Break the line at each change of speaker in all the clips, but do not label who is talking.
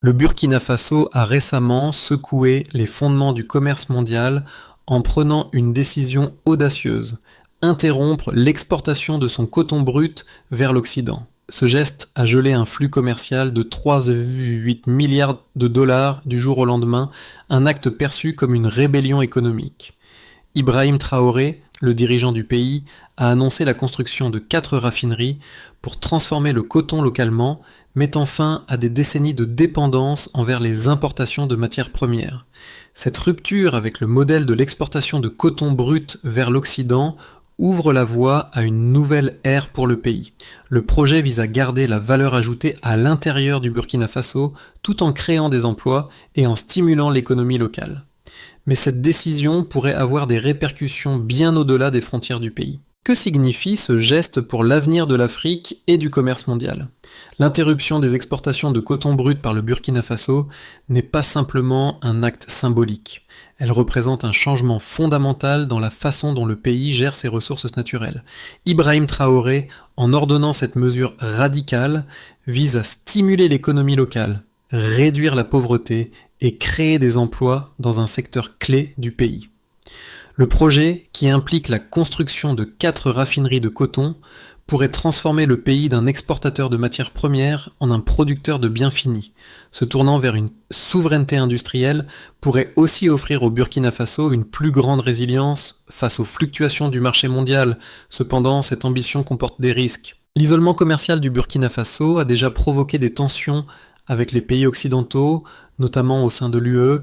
Le Burkina Faso a récemment secoué les fondements du commerce mondial en prenant une décision audacieuse: interrompre l'exportation de son coton brut vers l'Occident. Ce geste a gelé un flux commercial de 3,8 milliards de dollars du jour au lendemain, un acte perçu comme une rébellion économique. Ibrahim Traoré, le dirigeant du pays, a annoncé la construction de 4 raffineries pour transformer le coton localement, mettant fin à des décennies de dépendance envers les importations de matières premières. Cette rupture avec le modèle de l'exportation de coton brut vers l'Occident ouvre la voie à une nouvelle ère pour le pays. Le projet vise à garder la valeur ajoutée à l'intérieur du Burkina Faso tout en créant des emplois et en stimulant l'économie locale. Mais cette décision pourrait avoir des répercussions bien au-delà des frontières du pays. Que signifie ce geste pour l'avenir de l'Afrique et du commerce mondial? L'interruption des exportations de coton brut par le Burkina Faso n'est pas simplement un acte symbolique. Elle représente un changement fondamental dans la façon dont le pays gère ses ressources naturelles. Ibrahim Traoré, en ordonnant cette mesure radicale, vise à stimuler l'économie locale, réduire la pauvreté et créer des emplois dans un secteur clé du pays. Le projet, qui implique la construction de 4 raffineries de coton, pourrait transformer le pays d'un exportateur de matières premières en un producteur de biens finis. Se tournant vers une souveraineté industrielle pourrait aussi offrir au Burkina Faso une plus grande résilience face aux fluctuations du marché mondial. Cependant, cette ambition comporte des risques. L'isolement commercial du Burkina Faso a déjà provoqué des tensions avec les pays occidentaux, notamment au sein de l'UE,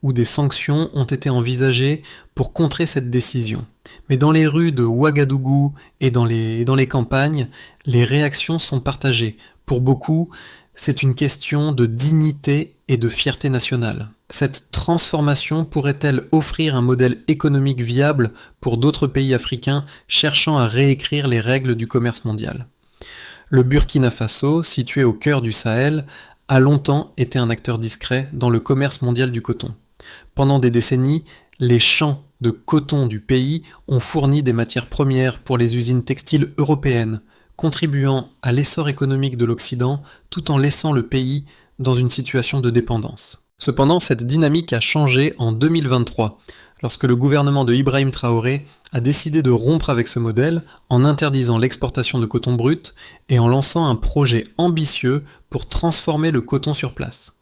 où des sanctions ont été envisagées pour contrer cette décision. Mais dans les rues de Ouagadougou et dans les campagnes, les réactions sont partagées. Pour beaucoup, c'est une question de dignité et de fierté nationale. Cette transformation pourrait-elle offrir un modèle économique viable pour d'autres pays africains cherchant à réécrire les règles du commerce mondial? Le Burkina Faso, situé au cœur du Sahel, a longtemps été un acteur discret dans le commerce mondial du coton. Pendant des décennies, les champs de coton du pays ont fourni des matières premières pour les usines textiles européennes, contribuant à l'essor économique de l'Occident tout en laissant le pays dans une situation de dépendance. Cependant, cette dynamique a changé en 2023, lorsque le gouvernement de Ibrahim Traoré a décidé de rompre avec ce modèle en interdisant l'exportation de coton brut et en lançant un projet ambitieux pour transformer le coton sur place.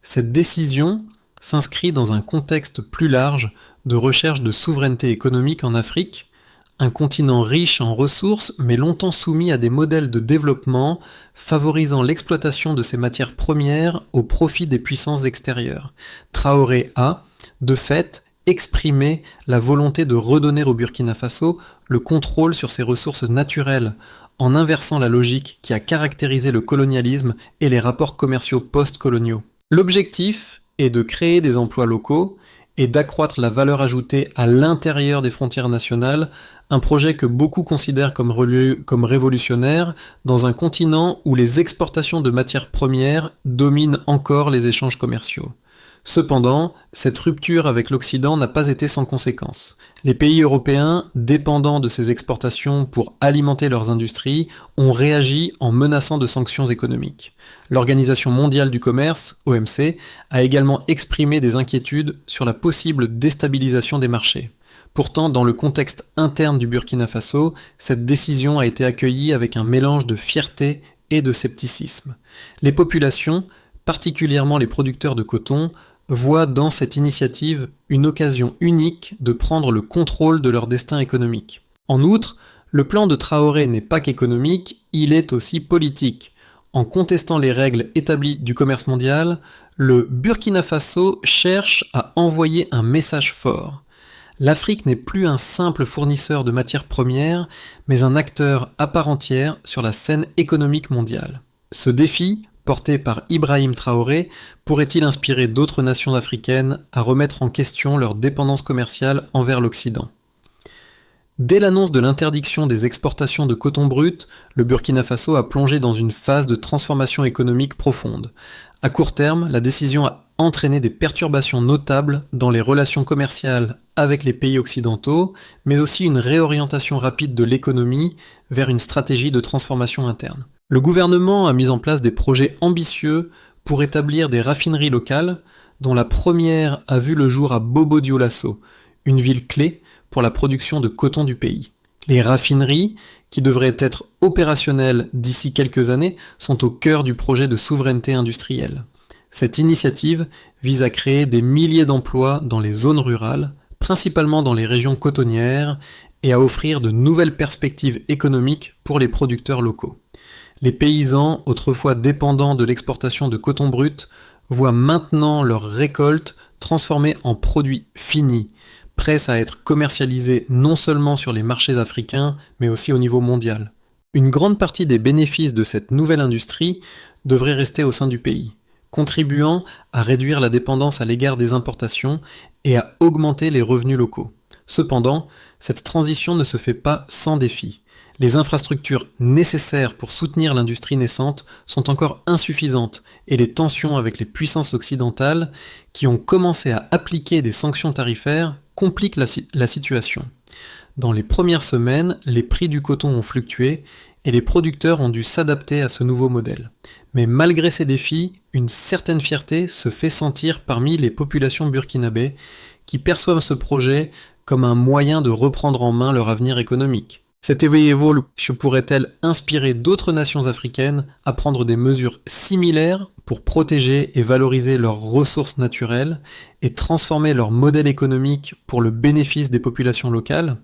Cette décision s'inscrit dans un contexte plus large de recherche de souveraineté économique en Afrique, un continent riche en ressources mais longtemps soumis à des modèles de développement favorisant l'exploitation de ses matières premières au profit des puissances extérieures. Traoré a, de fait, exprimé la volonté de redonner au Burkina Faso le contrôle sur ses ressources naturelles, en inversant la logique qui a caractérisé le colonialisme et les rapports commerciaux post-coloniaux. L'objectif est de créer des emplois locaux et d'accroître la valeur ajoutée à l'intérieur des frontières nationales, un projet que beaucoup considèrent comme révolutionnaire dans un continent où les exportations de matières premières dominent encore les échanges commerciaux. Cependant, cette rupture avec l'Occident n'a pas été sans conséquences. Les pays européens, dépendants de ces exportations pour alimenter leurs industries, ont réagi en menaçant de sanctions économiques. L'Organisation mondiale du commerce, OMC, a également exprimé des inquiétudes sur la possible déstabilisation des marchés. Pourtant, dans le contexte interne du Burkina Faso, cette décision a été accueillie avec un mélange de fierté et de scepticisme. Les populations, particulièrement les producteurs de coton, voient dans cette initiative une occasion unique de prendre le contrôle de leur destin économique. En outre, le plan de Traoré n'est pas qu'économique, il est aussi politique. En contestant les règles établies du commerce mondial, le Burkina Faso cherche à envoyer un message fort. L'Afrique n'est plus un simple fournisseur de matières premières, mais un acteur à part entière sur la scène économique mondiale. Ce défi, porté par Ibrahim Traoré, pourrait-il inspirer d'autres nations africaines à remettre en question leur dépendance commerciale envers l'Occident? Dès l'annonce de l'interdiction des exportations de coton brut, le Burkina Faso a plongé dans une phase de transformation économique profonde. À court terme, la décision a entraîné des perturbations notables dans les relations commerciales avec les pays occidentaux, mais aussi une réorientation rapide de l'économie vers une stratégie de transformation interne. Le gouvernement a mis en place des projets ambitieux pour établir des raffineries locales, dont la première a vu le jour à Bobo-Dioulasso, une ville clé pour la production de coton du pays. Les raffineries, qui devraient être opérationnelles d'ici quelques années, sont au cœur du projet de souveraineté industrielle. Cette initiative vise à créer des milliers d'emplois dans les zones rurales, principalement dans les régions cotonnières, et à offrir de nouvelles perspectives économiques pour les producteurs locaux. Les paysans, autrefois dépendants de l'exportation de coton brut, voient maintenant leurs récoltes transformées en produits finis, prêts à être commercialisés non seulement sur les marchés africains, mais aussi au niveau mondial. Une grande partie des bénéfices de cette nouvelle industrie devrait rester au sein du pays, contribuant à réduire la dépendance à l'égard des importations et à augmenter les revenus locaux. Cependant, cette transition ne se fait pas sans défis. Les infrastructures nécessaires pour soutenir l'industrie naissante sont encore insuffisantes et les tensions avec les puissances occidentales, qui ont commencé à appliquer des sanctions tarifaires, compliquent la situation. Dans les premières semaines, les prix du coton ont fluctué et les producteurs ont dû s'adapter à ce nouveau modèle. Mais malgré ces défis, une certaine fierté se fait sentir parmi les populations burkinabées qui perçoivent ce projet comme un moyen de reprendre en main leur avenir économique. Cette évolution pourrait-elle inspirer d'autres nations africaines à prendre des mesures similaires pour protéger et valoriser leurs ressources naturelles et transformer leur modèle économique pour le bénéfice des populations locales?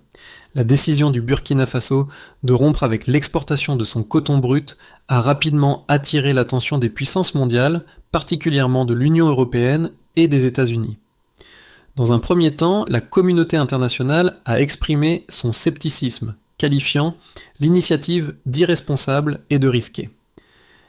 La décision du Burkina Faso de rompre avec l'exportation de son coton brut a rapidement attiré l'attention des puissances mondiales, particulièrement de l'Union européenne et des États-Unis. Dans un premier temps, la communauté internationale a exprimé son scepticisme, qualifiant l'initiative d'irresponsable et de risquée.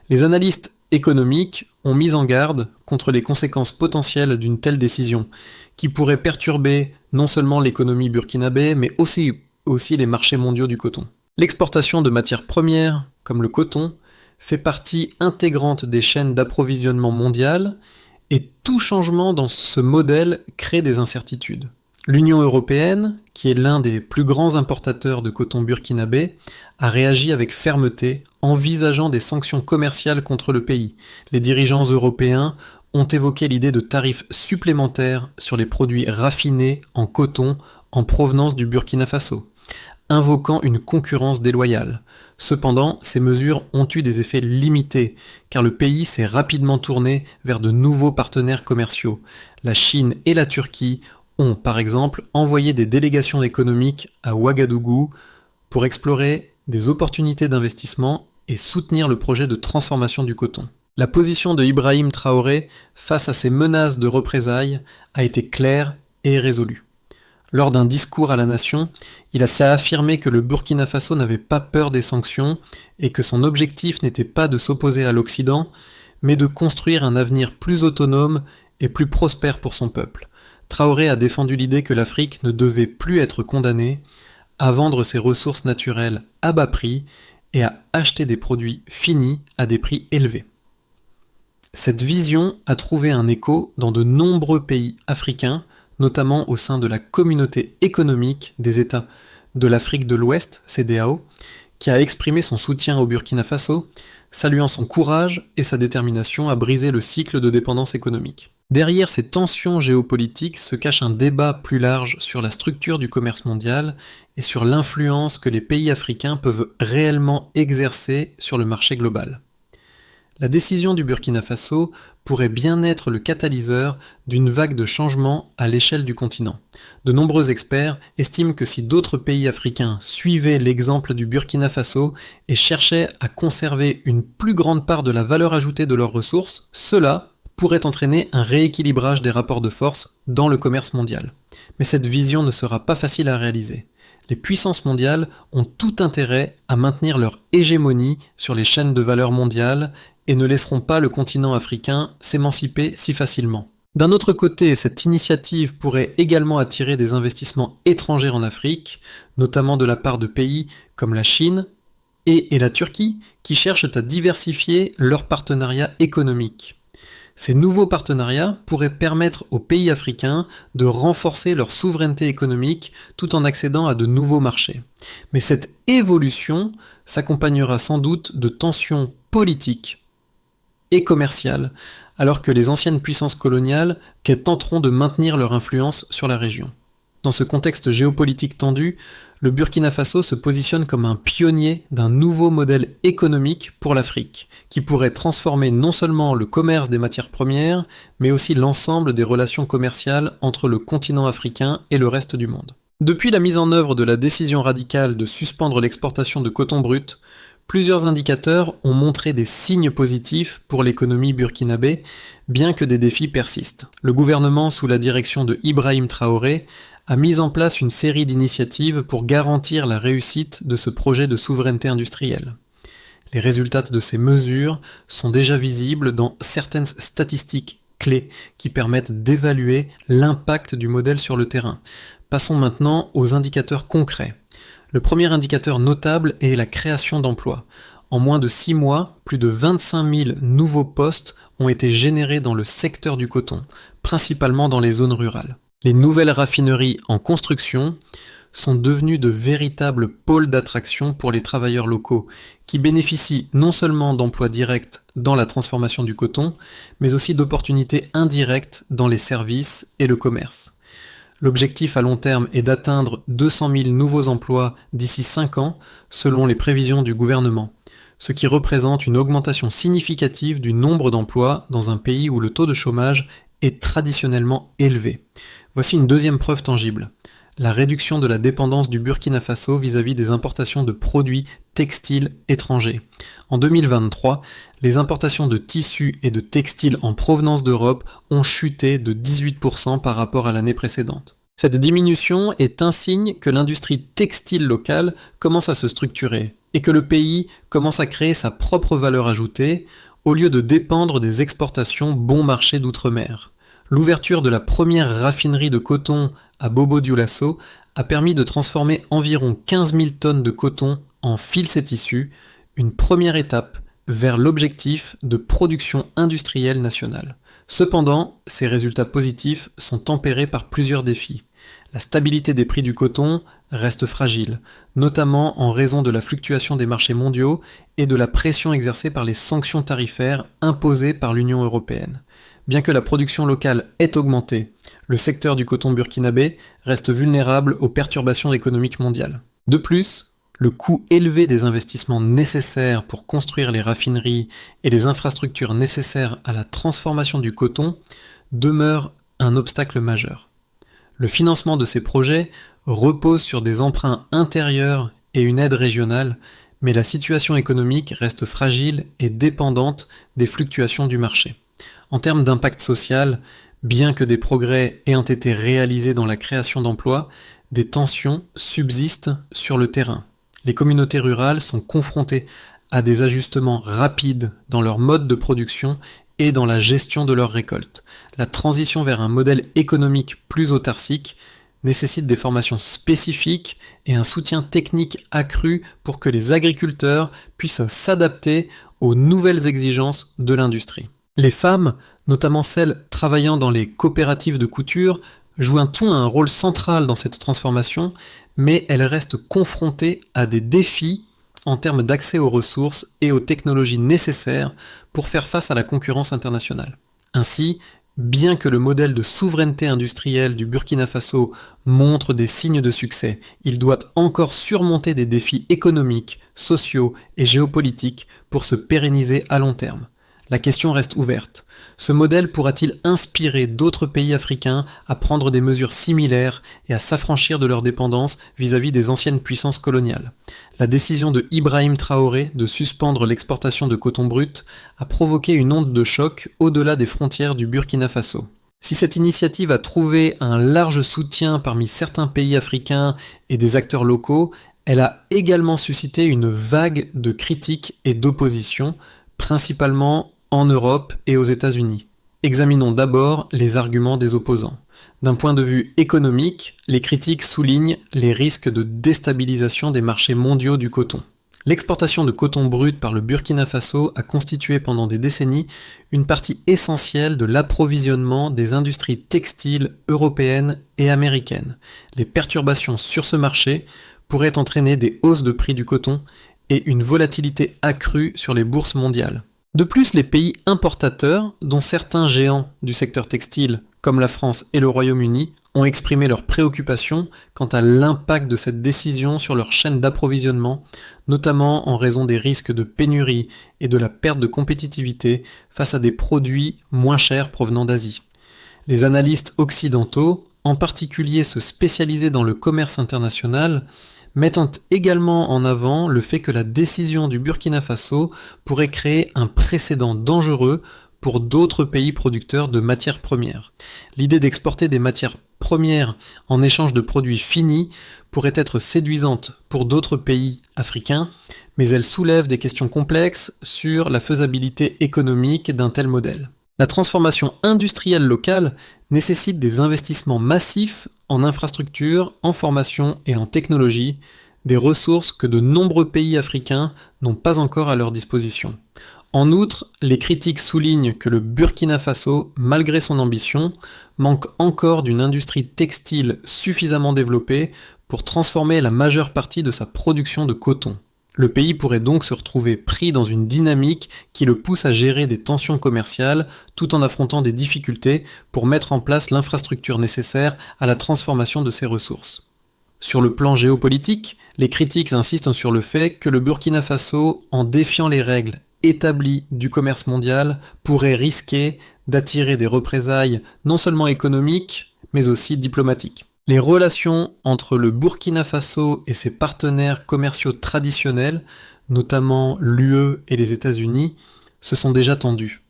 Les analystes économiques ont mis en garde contre les conséquences potentielles d'une telle décision, qui pourrait perturber non seulement l'économie burkinabé, mais aussi les marchés mondiaux du coton. L'exportation de matières premières, comme le coton, fait partie intégrante des chaînes d'approvisionnement mondiales, et tout changement dans ce modèle crée des incertitudes. L'Union européenne, qui est l'un des plus grands importateurs de coton burkinabé, a réagi avec fermeté, envisageant des sanctions commerciales contre le pays. Les dirigeants européens ont évoqué l'idée de tarifs supplémentaires sur les produits raffinés en coton en provenance du Burkina Faso, invoquant une concurrence déloyale. Cependant, ces mesures ont eu des effets limités, car le pays s'est rapidement tourné vers de nouveaux partenaires commerciaux. La Chine et la Turquie ont, par exemple, envoyé des délégations économiques à Ouagadougou pour explorer des opportunités d'investissement et soutenir le projet de transformation du coton. La position de Ibrahim Traoré face à ces menaces de représailles a été claire et résolue. Lors d'un discours à la nation, il a affirmé que le Burkina Faso n'avait pas peur des sanctions et que son objectif n'était pas de s'opposer à l'Occident, mais de construire un avenir plus autonome et plus prospère pour son peuple. Traoré a défendu l'idée que l'Afrique ne devait plus être condamnée à vendre ses ressources naturelles à bas prix et à acheter des produits finis à des prix élevés. Cette vision a trouvé un écho dans de nombreux pays africains, notamment au sein de la communauté économique des États de l'Afrique de l'Ouest, CEDEAO, qui a exprimé son soutien au Burkina Faso, saluant son courage et sa détermination à briser le cycle de dépendance économique. Derrière ces tensions géopolitiques se cache un débat plus large sur la structure du commerce mondial et sur l'influence que les pays africains peuvent réellement exercer sur le marché global. La décision du Burkina Faso pourrait bien être le catalyseur d'une vague de changements à l'échelle du continent. De nombreux experts estiment que si d'autres pays africains suivaient l'exemple du Burkina Faso et cherchaient à conserver une plus grande part de la valeur ajoutée de leurs ressources, cela pourrait entraîner un rééquilibrage des rapports de force dans le commerce mondial. Mais cette vision ne sera pas facile à réaliser. Les puissances mondiales ont tout intérêt à maintenir leur hégémonie sur les chaînes de valeur mondiales et ne laisseront pas le continent africain s'émanciper si facilement. D'un autre côté, cette initiative pourrait également attirer des investissements étrangers en Afrique, notamment de la part de pays comme la Chine et la Turquie, qui cherchent à diversifier leurs partenariats économiques. Ces nouveaux partenariats pourraient permettre aux pays africains de renforcer leur souveraineté économique tout en accédant à de nouveaux marchés. Mais cette évolution s'accompagnera sans doute de tensions politiques et commerciale, alors que les anciennes puissances coloniales tenteront de maintenir leur influence sur la région. Dans ce contexte géopolitique tendu, le Burkina Faso se positionne comme un pionnier d'un nouveau modèle économique pour l'Afrique, qui pourrait transformer non seulement le commerce des matières premières, mais aussi l'ensemble des relations commerciales entre le continent africain et le reste du monde. Depuis la mise en œuvre de la décision radicale de suspendre l'exportation de coton brut, plusieurs indicateurs ont montré des signes positifs pour l'économie burkinabé, bien que des défis persistent. Le gouvernement, sous la direction de Ibrahim Traoré, a mis en place une série d'initiatives pour garantir la réussite de ce projet de souveraineté industrielle. Les résultats de ces mesures sont déjà visibles dans certaines statistiques clés qui permettent d'évaluer l'impact du modèle sur le terrain. Passons maintenant aux indicateurs concrets. Le premier indicateur notable est la création d'emplois. En moins de 6 mois, plus de 25 000 nouveaux postes ont été générés dans le secteur du coton, principalement dans les zones rurales. Les nouvelles raffineries en construction sont devenues de véritables pôles d'attraction pour les travailleurs locaux, qui bénéficient non seulement d'emplois directs dans la transformation du coton, mais aussi d'opportunités indirectes dans les services et le commerce. L'objectif à long terme est d'atteindre 200 000 nouveaux emplois d'ici 5 ans, selon les prévisions du gouvernement, ce qui représente une augmentation significative du nombre d'emplois dans un pays où le taux de chômage est traditionnellement élevé. Voici une deuxième preuve tangible. La réduction de la dépendance du Burkina Faso vis-à-vis des importations de produits textiles étrangers. En 2023, les importations de tissus et de textiles en provenance d'Europe ont chuté de 18% par rapport à l'année précédente. Cette diminution est un signe que l'industrie textile locale commence à se structurer et que le pays commence à créer sa propre valeur ajoutée au lieu de dépendre des exportations bon marché d'outre-mer. L'ouverture de la première raffinerie de coton à Bobo-Dioulasso a permis de transformer environ 15 000 tonnes de coton en fils et tissus, une première étape vers l'objectif de production industrielle nationale. Cependant, ces résultats positifs sont tempérés par plusieurs défis. La stabilité des prix du coton reste fragile, notamment en raison de la fluctuation des marchés mondiaux et de la pression exercée par les sanctions tarifaires imposées par l'Union européenne. Bien que la production locale ait augmenté, le secteur du coton burkinabé reste vulnérable aux perturbations économiques mondiales. De plus, le coût élevé des investissements nécessaires pour construire les raffineries et les infrastructures nécessaires à la transformation du coton demeure un obstacle majeur. Le financement de ces projets repose sur des emprunts intérieurs et une aide régionale, mais la situation économique reste fragile et dépendante des fluctuations du marché. En termes d'impact social, bien que des progrès aient été réalisés dans la création d'emplois, des tensions subsistent sur le terrain. Les communautés rurales sont confrontées à des ajustements rapides dans leur mode de production et dans la gestion de leurs récoltes. La transition vers un modèle économique plus autarcique nécessite des formations spécifiques et un soutien technique accru pour que les agriculteurs puissent s'adapter aux nouvelles exigences de l'industrie. Les femmes, notamment celles travaillant dans les coopératives de couture, jouent un rôle central dans cette transformation, mais elles restent confrontées à des défis en termes d'accès aux ressources et aux technologies nécessaires pour faire face à la concurrence internationale. Ainsi, bien que le modèle de souveraineté industrielle du Burkina Faso montre des signes de succès, il doit encore surmonter des défis économiques, sociaux et géopolitiques pour se pérenniser à long terme. La question reste ouverte. Ce modèle pourra-t-il inspirer d'autres pays africains à prendre des mesures similaires et à s'affranchir de leur dépendance vis-à-vis des anciennes puissances coloniales? La décision de Ibrahim Traoré de suspendre l'exportation de coton brut a provoqué une onde de choc au-delà des frontières du Burkina Faso. Si cette initiative a trouvé un large soutien parmi certains pays africains et des acteurs locaux, elle a également suscité une vague de critiques et d'opposition, principalement en Europe et aux États-Unis. Examinons d'abord les arguments des opposants. D'un point de vue économique, les critiques soulignent les risques de déstabilisation des marchés mondiaux du coton. L'exportation de coton brut par le Burkina Faso a constitué pendant des décennies une partie essentielle de l'approvisionnement des industries textiles européennes et américaines. Les perturbations sur ce marché pourraient entraîner des hausses de prix du coton et une volatilité accrue sur les bourses mondiales. De plus, les pays importateurs, dont certains géants du secteur textile, comme la France et le Royaume-Uni, ont exprimé leurs préoccupations quant à l'impact de cette décision sur leur chaîne d'approvisionnement, notamment en raison des risques de pénurie et de la perte de compétitivité face à des produits moins chers provenant d'Asie. Les analystes occidentaux, en particulier ceux spécialisés dans le commerce international, mettent également en avant le fait que la décision du Burkina Faso pourrait créer un précédent dangereux pour d'autres pays producteurs de matières premières. L'idée d'exporter des matières premières en échange de produits finis pourrait être séduisante pour d'autres pays africains, mais elle soulève des questions complexes sur la faisabilité économique d'un tel modèle. La transformation industrielle locale nécessite des investissements massifs en infrastructures, en formation et en technologie, des ressources que de nombreux pays africains n'ont pas encore à leur disposition. En outre, les critiques soulignent que le Burkina Faso, malgré son ambition, manque encore d'une industrie textile suffisamment développée pour transformer la majeure partie de sa production de coton. Le pays pourrait donc se retrouver pris dans une dynamique qui le pousse à gérer des tensions commerciales tout en affrontant des difficultés pour mettre en place l'infrastructure nécessaire à la transformation de ses ressources. Sur le plan géopolitique, les critiques insistent sur le fait que le Burkina Faso, en défiant les règles établies du commerce mondial, pourrait risquer d'attirer des représailles non seulement économiques, mais aussi diplomatiques. Les relations entre le Burkina Faso et ses partenaires commerciaux traditionnels, notamment l'UE et les États-Unis, se sont déjà tendues.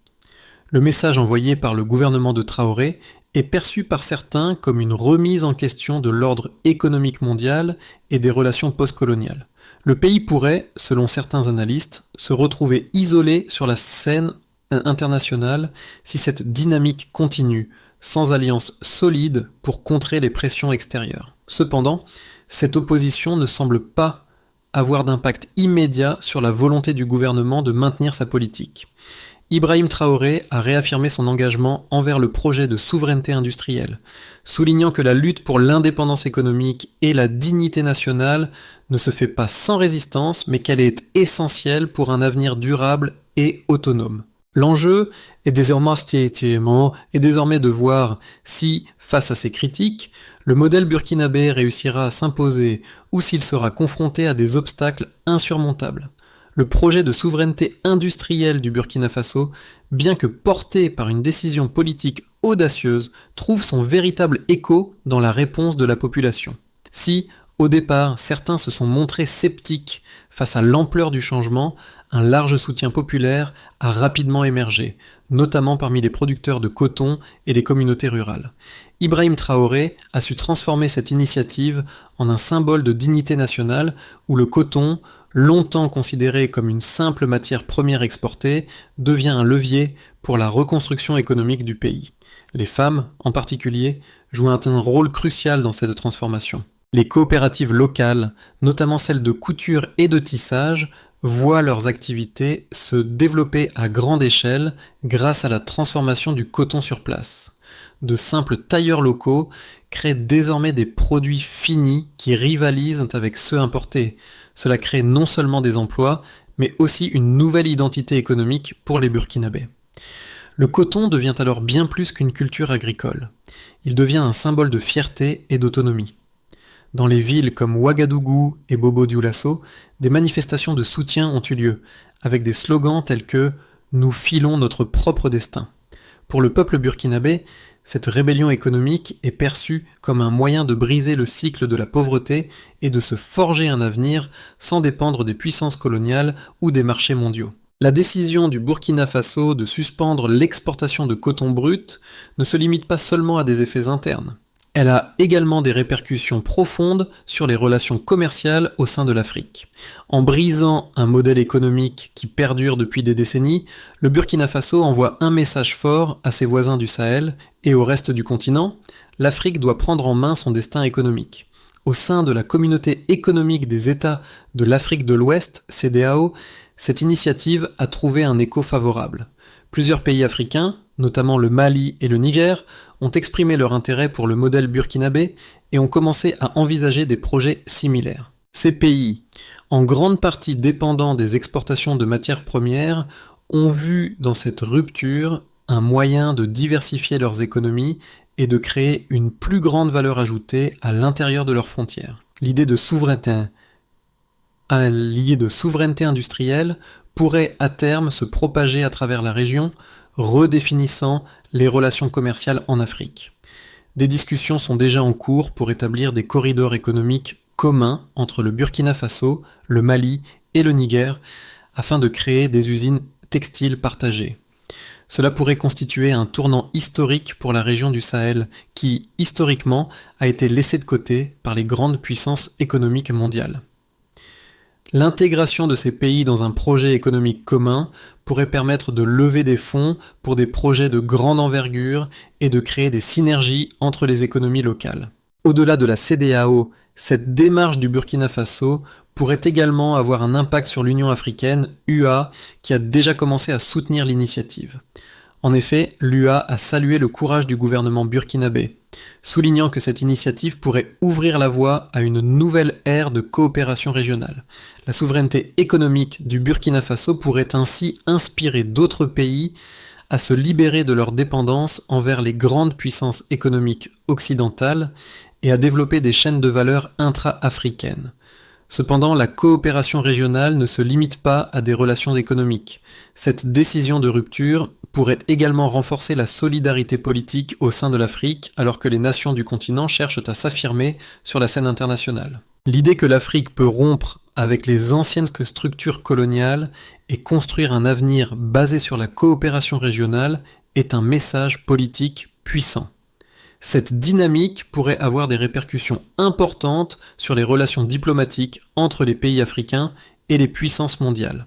Le message envoyé par le gouvernement de Traoré est perçu par certains comme une remise en question de l'ordre économique mondial et des relations postcoloniales. Le pays pourrait, selon certains analystes, se retrouver isolé sur la scène internationale si cette dynamique continue, sans alliance solide pour contrer les pressions extérieures. Cependant, cette opposition ne semble pas avoir d'impact immédiat sur la volonté du gouvernement de maintenir sa politique. Ibrahim Traoré a réaffirmé son engagement envers le projet de souveraineté industrielle, soulignant que la lutte pour l'indépendance économique et la dignité nationale ne se fait pas sans résistance, mais qu'elle est essentielle pour un avenir durable et autonome. L'enjeu est désormais de voir si, face à ces critiques, le modèle burkinabé réussira à s'imposer ou s'il sera confronté à des obstacles insurmontables. Le projet de souveraineté industrielle du Burkina Faso, bien que porté par une décision politique audacieuse, trouve son véritable écho dans la réponse de la population. Si, au départ, certains se sont montrés sceptiques face à l'ampleur du changement, un large soutien populaire a rapidement émergé, notamment parmi les producteurs de coton et les communautés rurales. Ibrahim Traoré a su transformer cette initiative en un symbole de dignité nationale où le coton, longtemps considéré comme une simple matière première exportée, devient un levier pour la reconstruction économique du pays. Les femmes, en particulier, jouent un rôle crucial dans cette transformation. Les coopératives locales, notamment celles de couture et de tissage, voient leurs activités se développer à grande échelle grâce à la transformation du coton sur place. De simples tailleurs locaux créent désormais des produits finis qui rivalisent avec ceux importés. Cela crée non seulement des emplois, mais aussi une nouvelle identité économique pour les Burkinabés. Le coton devient alors bien plus qu'une culture agricole. Il devient un symbole de fierté et d'autonomie. Dans les villes comme Ouagadougou et Bobo-Dioulasso, des manifestations de soutien ont eu lieu, avec des slogans tels que « Nous filons notre propre destin ». Pour le peuple burkinabé, cette rébellion économique est perçue comme un moyen de briser le cycle de la pauvreté et de se forger un avenir sans dépendre des puissances coloniales ou des marchés mondiaux. La décision du Burkina Faso de suspendre l'exportation de coton brut ne se limite pas seulement à des effets internes. Elle a également des répercussions profondes sur les relations commerciales au sein de l'Afrique. En brisant un modèle économique qui perdure depuis des décennies, le Burkina Faso envoie un message fort à ses voisins du Sahel et au reste du continent: l'Afrique doit prendre en main son destin économique. Au sein de la communauté économique des États de l'Afrique de l'Ouest, CEDEAO, cette initiative a trouvé un écho favorable. Plusieurs pays africains, notamment le Mali et le Niger, ont exprimé leur intérêt pour le modèle burkinabé et ont commencé à envisager des projets similaires. Ces pays, en grande partie dépendants des exportations de matières premières, ont vu dans cette rupture un moyen de diversifier leurs économies et de créer une plus grande valeur ajoutée à l'intérieur de leurs frontières. L'idée de souveraineté industrielle pourrait à terme se propager à travers la région, redéfinissant les relations commerciales en Afrique. Des discussions sont déjà en cours pour établir des corridors économiques communs entre le Burkina Faso, le Mali et le Niger, afin de créer des usines textiles partagées. Cela pourrait constituer un tournant historique pour la région du Sahel, qui, historiquement, a été laissée de côté par les grandes puissances économiques mondiales. L'intégration de ces pays dans un projet économique commun pourrait permettre de lever des fonds pour des projets de grande envergure et de créer des synergies entre les économies locales. Au-delà de la CEDEAO, cette démarche du Burkina Faso pourrait également avoir un impact sur l'Union africaine, UA, qui a déjà commencé à soutenir l'initiative. En effet, l'UA a salué le courage du gouvernement burkinabé, soulignant que cette initiative pourrait ouvrir la voie à une nouvelle ère de coopération régionale. La souveraineté économique du Burkina Faso pourrait ainsi inspirer d'autres pays à se libérer de leur dépendance envers les grandes puissances économiques occidentales et à développer des chaînes de valeur intra-africaines. Cependant, la coopération régionale ne se limite pas à des relations économiques. Cette décision de rupture pourrait également renforcer la solidarité politique au sein de l'Afrique, alors que les nations du continent cherchent à s'affirmer sur la scène internationale. L'idée que l'Afrique peut rompre avec les anciennes structures coloniales et construire un avenir basé sur la coopération régionale est un message politique puissant. Cette dynamique pourrait avoir des répercussions importantes sur les relations diplomatiques entre les pays africains et les puissances mondiales.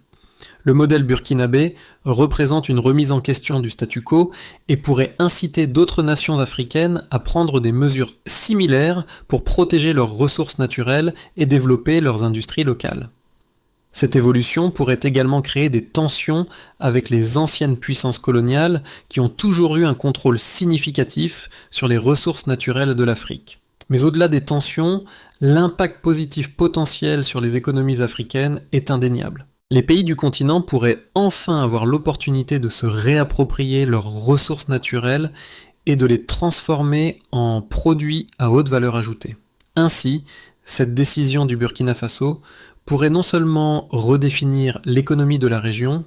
Le modèle burkinabé représente une remise en question du statu quo et pourrait inciter d'autres nations africaines à prendre des mesures similaires pour protéger leurs ressources naturelles et développer leurs industries locales. Cette évolution pourrait également créer des tensions avec les anciennes puissances coloniales qui ont toujours eu un contrôle significatif sur les ressources naturelles de l'Afrique. Mais au-delà des tensions, l'impact positif potentiel sur les économies africaines est indéniable. Les pays du continent pourraient enfin avoir l'opportunité de se réapproprier leurs ressources naturelles et de les transformer en produits à haute valeur ajoutée. Ainsi, cette décision du Burkina Faso pourrait non seulement redéfinir l'économie de la région,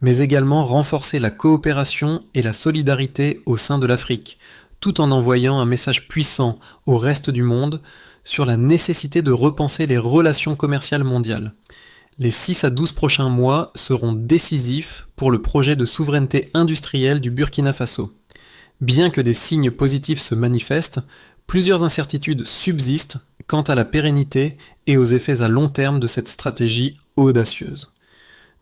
mais également renforcer la coopération et la solidarité au sein de l'Afrique, tout en envoyant un message puissant au reste du monde sur la nécessité de repenser les relations commerciales mondiales. Les 6 à 12 prochains mois seront décisifs pour le projet de souveraineté industrielle du Burkina Faso. Bien que des signes positifs se manifestent, plusieurs incertitudes subsistent quant à la pérennité et aux effets à long terme de cette stratégie audacieuse.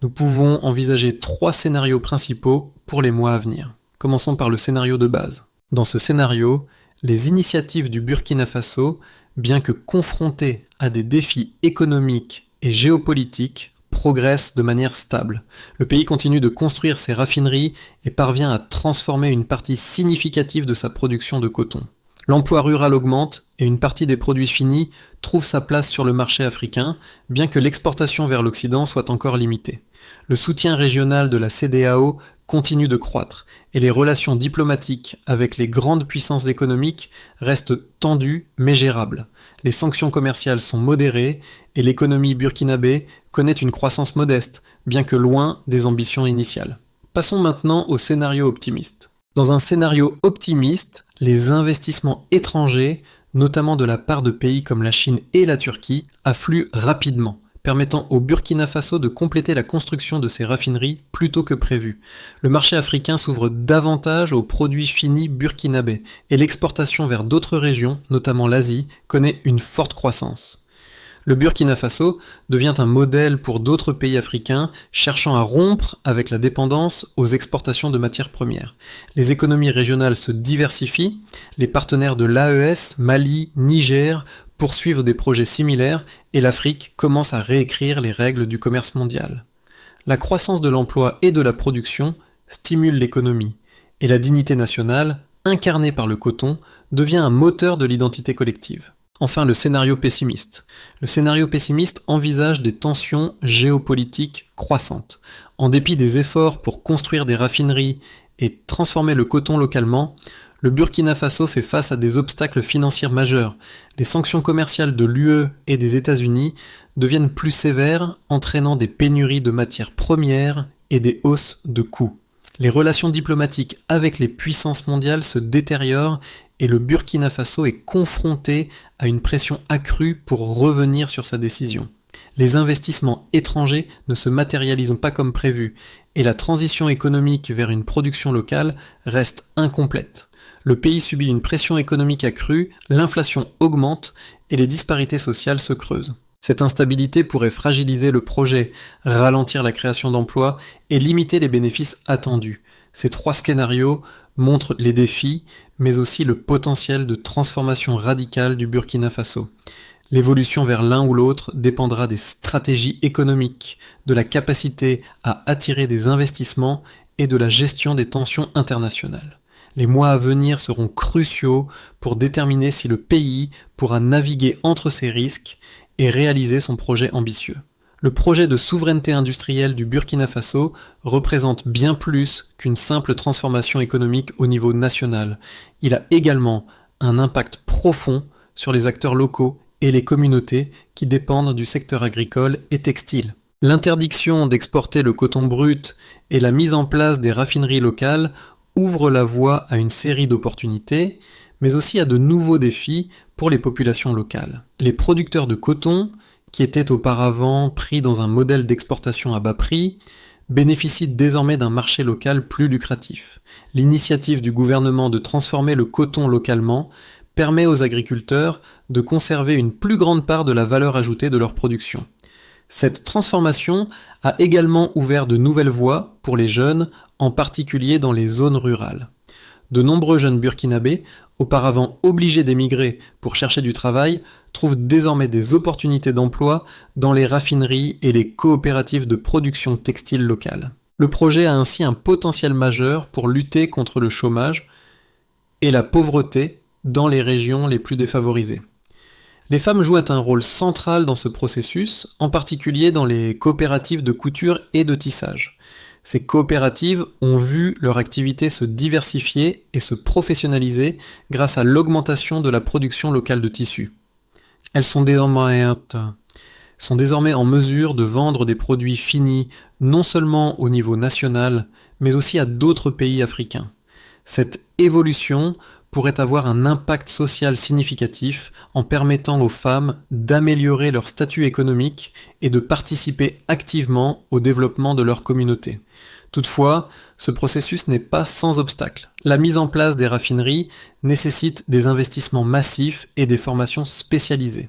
Nous pouvons envisager 3 scénarios principaux pour les mois à venir. Commençons par le scénario de base. Dans ce scénario, les initiatives du Burkina Faso, bien que confrontées à des défis économiques et géopolitiques, progressent de manière stable. Le pays continue de construire ses raffineries et parvient à transformer une partie significative de sa production de coton. L'emploi rural augmente et une partie des produits finis trouve sa place sur le marché africain, bien que l'exportation vers l'Occident soit encore limitée. Le soutien régional de la CEDEAO continue de croître et les relations diplomatiques avec les grandes puissances économiques restent tendues mais gérables. Les sanctions commerciales sont modérées et l'économie burkinabé connaît une croissance modeste, bien que loin des ambitions initiales. Passons maintenant au scénario optimiste. Dans un scénario optimiste, les investissements étrangers, notamment de la part de pays comme la Chine et la Turquie, affluent rapidement, permettant au Burkina Faso de compléter la construction de ses raffineries plus tôt que prévu. Le marché africain s'ouvre davantage aux produits finis burkinabés et l'exportation vers d'autres régions, notamment l'Asie, connaît une forte croissance. Le Burkina Faso devient un modèle pour d'autres pays africains cherchant à rompre avec la dépendance aux exportations de matières premières. Les économies régionales se diversifient, les partenaires de l'AES, Mali, Niger poursuivent des projets similaires et l'Afrique commence à réécrire les règles du commerce mondial. La croissance de l'emploi et de la production stimule l'économie et la dignité nationale, incarnée par le coton, devient un moteur de l'identité collective. Enfin, le scénario pessimiste. Le scénario pessimiste envisage des tensions géopolitiques croissantes. En dépit des efforts pour construire des raffineries et transformer le coton localement, le Burkina Faso fait face à des obstacles financiers majeurs. Les sanctions commerciales de l'UE et des États-Unis deviennent plus sévères, entraînant des pénuries de matières premières et des hausses de coûts. Les relations diplomatiques avec les puissances mondiales se détériorent et le Burkina Faso est confronté à une pression accrue pour revenir sur sa décision. Les investissements étrangers ne se matérialisent pas comme prévu et la transition économique vers une production locale reste incomplète. Le pays subit une pression économique accrue, l'inflation augmente et les disparités sociales se creusent. Cette instabilité pourrait fragiliser le projet, ralentir la création d'emplois et limiter les bénéfices attendus. Ces 3 scénarios montrent les défis, mais aussi le potentiel de transformation radicale du Burkina Faso. L'évolution vers l'un ou l'autre dépendra des stratégies économiques, de la capacité à attirer des investissements et de la gestion des tensions internationales. Les mois à venir seront cruciaux pour déterminer si le pays pourra naviguer entre ces risques et réaliser son projet ambitieux. Le projet de souveraineté industrielle du Burkina Faso représente bien plus qu'une simple transformation économique au niveau national. Il a également un impact profond sur les acteurs locaux et les communautés qui dépendent du secteur agricole et textile. L'interdiction d'exporter le coton brut et la mise en place des raffineries locales ouvrent la voie à une série d'opportunités, mais aussi à de nouveaux défis pour les populations locales. Les producteurs de coton, qui étaient auparavant pris dans un modèle d'exportation à bas prix, bénéficient désormais d'un marché local plus lucratif. L'initiative du gouvernement de transformer le coton localement permet aux agriculteurs de conserver une plus grande part de la valeur ajoutée de leur production. Cette transformation a également ouvert de nouvelles voies pour les jeunes, en particulier dans les zones rurales. De nombreux jeunes burkinabés, auparavant obligés d'émigrer pour chercher du travail, trouvent désormais des opportunités d'emploi dans les raffineries et les coopératives de production textile locale. Le projet a ainsi un potentiel majeur pour lutter contre le chômage et la pauvreté dans les régions les plus défavorisées. Les femmes jouent un rôle central dans ce processus, en particulier dans les coopératives de couture et de tissage. Ces coopératives ont vu leur activité se diversifier et se professionnaliser grâce à l'augmentation de la production locale de tissus. Elles sont désormais en mesure de vendre des produits finis non seulement au niveau national, mais aussi à d'autres pays africains. Cette évolution pourrait avoir un impact social significatif en permettant aux femmes d'améliorer leur statut économique et de participer activement au développement de leur communauté. Toutefois, ce processus n'est pas sans obstacle. La mise en place des raffineries nécessite des investissements massifs et des formations spécialisées.